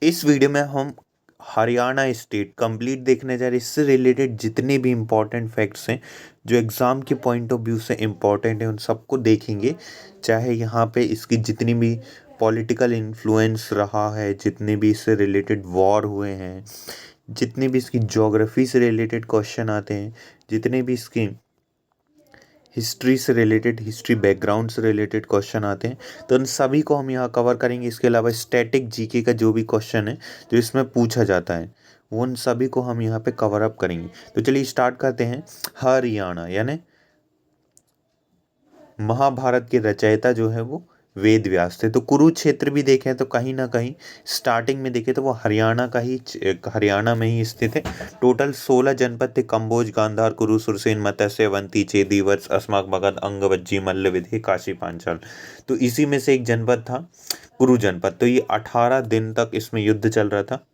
इस वीडियो में हम हरियाणा स्टेट कंप्लीट देखने जा रहे हैं। इससे रिलेटेड जितने भी इम्पोर्टेंट फैक्ट्स हैं जो एग्ज़ाम के पॉइंट ऑफ व्यू से इम्पोर्टेंट है उन सबको देखेंगे। चाहे यहाँ पे इसकी जितनी भी पॉलिटिकल इन्फ्लुएंस रहा है, जितने भी इससे रिलेटेड वॉर हुए हैं, जितने भी इसकी ज्योग्राफी से रिलेटेड क्वेश्चन आते हैं, जितने भी इसकी हिस्ट्री से रिलेटेड, हिस्ट्री बैकग्राउंड से रिलेटेड क्वेश्चन आते हैं, तो उन सभी को हम यहाँ कवर करेंगे। इसके अलावा स्टैटिक जीके का जो भी क्वेश्चन है जो इसमें पूछा जाता है वो उन सभी को हम यहाँ पे कवर अप करेंगे। तो चलिए स्टार्ट करते हैं। हरियाणा यानी महाभारत के रचयिता जो है वो वेद व्यास थे। तो कुरुक्षेत्र भी देखें तो कहीं ना कहीं स्टार्टिंग में देखें तो वो हरियाणा का ही हरियाणा में ही स्थित है। टोटल 16 जनपद थे: कंबोज, गांधार, कुरु, सुरसेन, मत्स्य, अवंती, चेदी, वत्स, अस्माक, मगध, अंगवज्जी, मल्ल, विधि, काशी, पांचाल। तो इसी में से एक जनपद था कुरु जनपद। तो ये 18 दिन तक इसमें युद्ध चल रहा था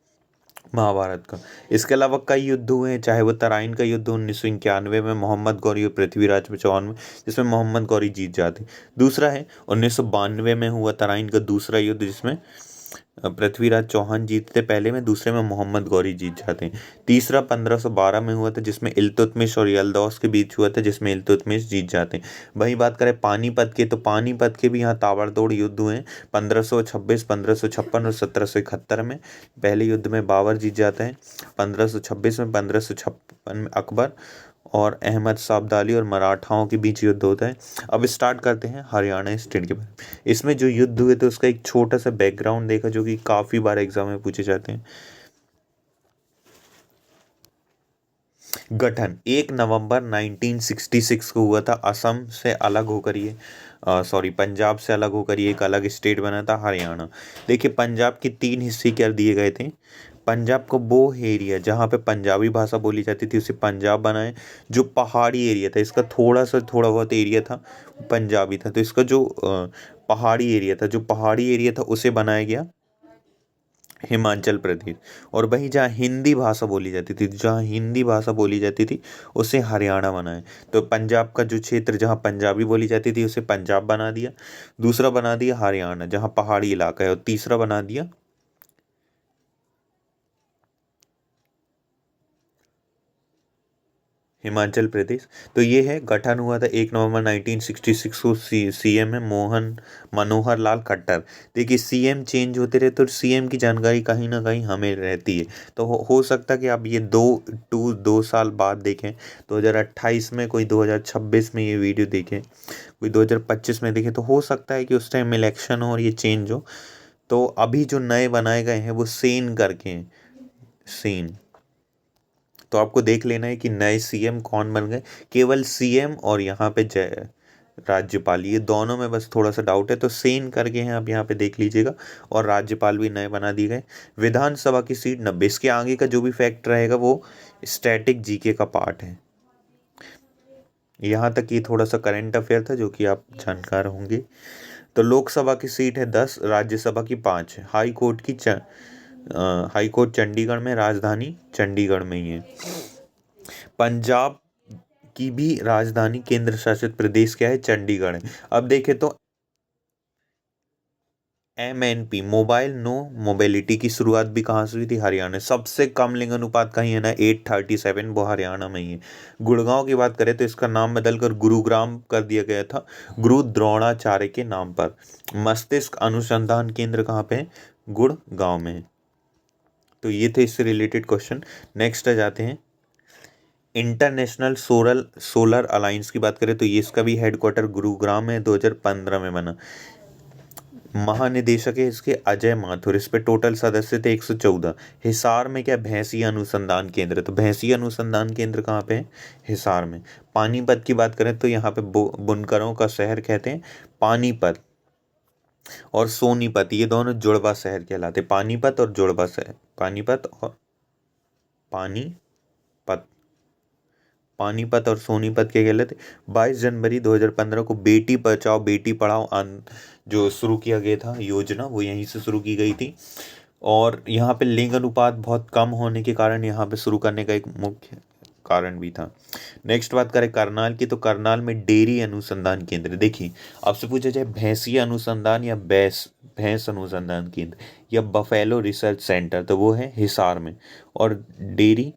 महाभारत का। इसके अलावा कई युद्ध हुए हैं, चाहे वो तराइन का युद्ध 1991 में मोहम्मद गौरी और पृथ्वीराज चौहान में, जिसमें मोहम्मद गौरी जीत जाते। दूसरा है 1992 में हुआ तराइन का दूसरा युद्ध, जिसमें पृथ्वीराज चौहान जीतते पहले में, दूसरे में मोहम्मद गौरी जीत जाते हैं। तीसरा 1512 में हुआ था जिसमें इल्तुतमिश और यलदौस के बीच हुआ था, जिसमें इल्तुतमिश जीत जाते हैं। वही बात करें पानीपत के, तो पानीपत के भी यहाँ ताबड़तोड़ युद्ध हुए हैं 1526, 1556 और 1771 में। पहले युद्ध में बाबर जीत जाते हैं। 1526 में, 1556 में अकबर और अहमद शाह अब्दाली और मराठाओं के बीच युद्ध होता है। अब स्टार्ट करते हैं हरियाणा स्टेट के बारे में। इसमें जो युद्ध हुए थे उसका एक छोटा सा बैकग्राउंड देखा जो कि काफ़ी बार एग्जाम में पूछे जाते हैं। गठन 1 नवंबर 1966 को हुआ था। असम से अलग होकर ये पंजाब से अलग होकर ये एक अलग स्टेट बना था हरियाणा। देखिए पंजाब के 3 हिस्से कर दिए गए थे। पंजाब को वो एरिया जहाँ पे पंजाबी भाषा बोली जाती थी उसे पंजाब बनाए। जो पहाड़ी एरिया था इसका थोड़ा बहुत एरिया था पंजाबी था, तो इसका जो पहाड़ी एरिया था उसे बनाया गया हिमाचल प्रदेश। और वहीं जहाँ हिंदी भाषा बोली जाती थी उसे हरियाणा बनाए। तो पंजाब का जो क्षेत्र जहाँ पंजाबी बोली जाती थी उसे पंजाब बना दिया। दूसरा बना दिया हरियाणा जहाँ पहाड़ी इलाका है, और तीसरा बना दिया हिमाचल प्रदेश। तो ये है, गठन हुआ था 1 नवंबर 1966 को। सीएम है मोहन मनोहर लाल खट्टर। देखिए सीएम चेंज होते रहे तो सीएम की जानकारी कहीं ना कहीं हमें रहती है। तो हो सकता है कि आप ये 2 साल बाद देखें, 2028 में, कोई 2026 में ये वीडियो देखें, कोई 2025 में देखें, तो हो सकता है कि उस टाइम इलेक्शन हो और ये चेंज हो। तो अभी जो नए बनाए गए हैं वो सेन करके हैं, सेन। तो आपको देख लेना है कि नए सीएम कौन बन गए। केवल सीएम और यहाँ पे जय राज्यपाल, ये दोनों में बस थोड़ा सा डाउट है, तो सेन करके हैं, आप यहाँ पे देख लीजिएगा। और राज्यपाल भी नए बना दिए गए। विधानसभा की सीट 90। इसके आगे का जो भी फैक्ट रहेगा वो स्टैटिक जीके का पार्ट है। यहाँ तक ये थोड़ा सा करंट अफेयर था जो कि आप जानकार होंगे। तो लोकसभा की सीट है 10, राज्यसभा की 5 है। हाई कोर्ट चंडीगढ़ में, राजधानी चंडीगढ़ में ही है। पंजाब की भी राजधानी केंद्र शासित प्रदेश क्या है? चंडीगढ़ है। अब देखें तो MNP मोबाइल नो मोबिलिटी की शुरुआत भी कहाँ से हुई थी? हरियाणा। सबसे कम लिंग अनुपात कहीं है ना, 8:37, वो हरियाणा में ही है। गुड़गांव की बात करें तो इसका नाम बदलकर गुरुग्राम कर दिया गया था गुरु द्रोणाचार्य के नाम पर। मस्तिष्क अनुसंधान केंद्र कहाँ पे है? गुड़गांव में है। तो ये थे इससे रिलेटेड क्वेश्चन। नेक्स्ट आ जाते हैं इंटरनेशनल सोलर अलायंस की बात करें तो ये इसका भी हेडक्वार्टर गुरुग्राम में 2015 में बना। महानिदेशक है इसके अजय माथुर। इस पे टोटल सदस्य थे 114। हिसार में क्या? भैंसिया अनुसंधान केंद्र। तो भैंसिया अनुसंधान केंद्र कहाँ पे है? हिसार में। पानीपत की बात करें तो यहाँ पे बुनकरों का शहर कहते हैं पानीपत। और सोनीपत, ये दोनों जुड़वा शहर कहलाते। पानीपत और जुड़वा शहर, पानीपत और पानीपत। पानीपत और सोनीपत के कहलाते। 22 जनवरी 2015 को बेटी बचाओ बेटी पढ़ाओ जो शुरू किया गया था योजना, वो यहीं से शुरू की गई थी। और यहाँ पे लिंग अनुपात बहुत कम होने के कारण यहाँ पे शुरू करने का एक मुख्य कारण भी था। नेक्स्ट बात करें करनाल की, तो करनाल में डेयरी अनुसंधान केंद्र। देखिए आपसे पूछा जाए भैंसिया अनुसंधान या भैंस अनुसंधान केंद्र या बफेलो रिसर्च सेंटर, तो वो है हिसार में, और डेयरी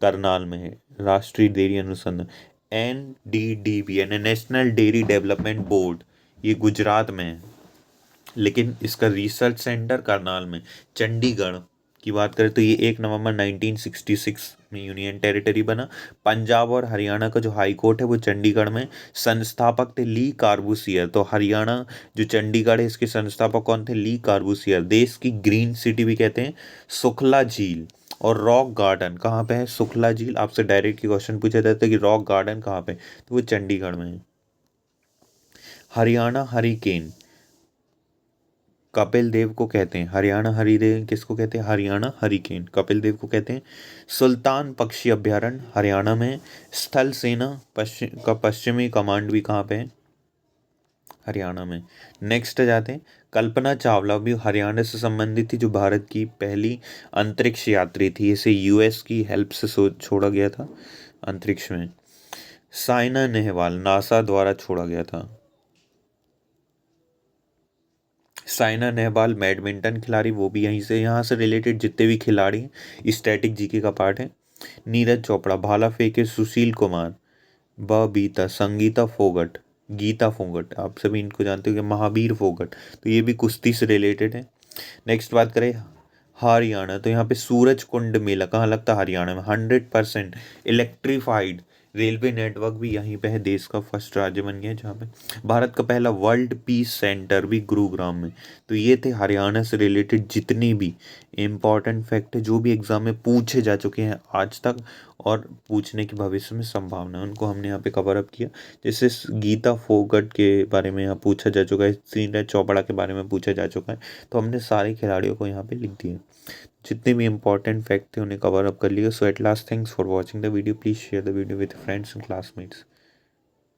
करनाल में है। राष्ट्रीय डेयरी अनुसंधान NDDB यानी नेशनल डेयरी डेवलपमेंट बोर्ड, ये गुजरात में है, लेकिन इसका रिसर्च सेंटर करनाल में। चंडीगढ़ की बात करें तो ये 1 नवंबर 1966 में यूनियन टेरिटरी बना। पंजाब और हरियाणा का जो हाई कोर्ट है वो चंडीगढ़ में। संस्थापक थे ली कार्बूसियर। तो हरियाणा जो चंडीगढ़ है इसके संस्थापक कौन थे? ली कार्बूसियर। देश की ग्रीन सिटी भी कहते हैं सुखला झील। और रॉक गार्डन कहाँ पे है? सुखला झील। आपसे डायरेक्ट क्वेश्चन पूछा जाता है कि रॉक गार्डन कहाँ पे, तो वो चंडीगढ़ में है। हरियाणा हरिकेन कपिल देव को कहते हैं। हरियाणा हरिदेव किसको कहते हैं? हरियाणा हरिकेन कपिल देव को कहते हैं। सुल्तान पक्षी अभयारण्य हरियाणा में। स्थल सेना पश्चिमी कमांड भी कहाँ पे है? हरियाणा में। नेक्स्ट जाते हैं, कल्पना चावला भी हरियाणा से संबंधित थी, जो भारत की पहली अंतरिक्ष यात्री थी। इसे US की हेल्प से छोड़ा गया था अंतरिक्ष में। साइना नेहवाल नासा द्वारा छोड़ा गया था। साइना नेहवाल बैडमिंटन खिलाड़ी, वो भी यहीं से, यहाँ से रिलेटेड जितने भी खिलाड़ी हैं स्टैटिक जीके का पार्ट है। नीरज चोपड़ा भाला फेंके। सुशील कुमार बबीता संगीता फोगट गीता फोगट, आप सभी इनको जानते हो कि महावीर फोगट, तो ये भी कुश्ती से रिलेटेड है। नेक्स्ट बात करें हरियाणा, तो यहाँ पे सूरज कुंड मेला कहाँ लगता है? हरियाणा में। 100% इलेक्ट्रीफाइड रेलवे नेटवर्क भी यहीं पे है। देश का फर्स्ट राज्य बन गया है जहाँ पे। भारत का पहला वर्ल्ड पीस सेंटर भी गुरुग्राम में। तो ये थे हरियाणा से रिलेटेड जितने भी इम्पॉर्टेंट फैक्ट है जो भी एग्जाम में पूछे जा चुके हैं आज तक और पूछने की भविष्य में संभावना है, उनको हमने यहाँ पे कवर अप किया। जैसे गीता फोगट के बारे में यहाँ पूछा जा चुका है, नीरज चोपड़ा के बारे में पूछा जा चुका है, तो हमने सारे खिलाड़ियों को यहाँ पे लिख दिया। जितने भी इंपॉर्टेंट फैक्ट थे उन्हें कवर अप कर लिया। So at last thanks for watching the video. Please share the video with friends and classmates.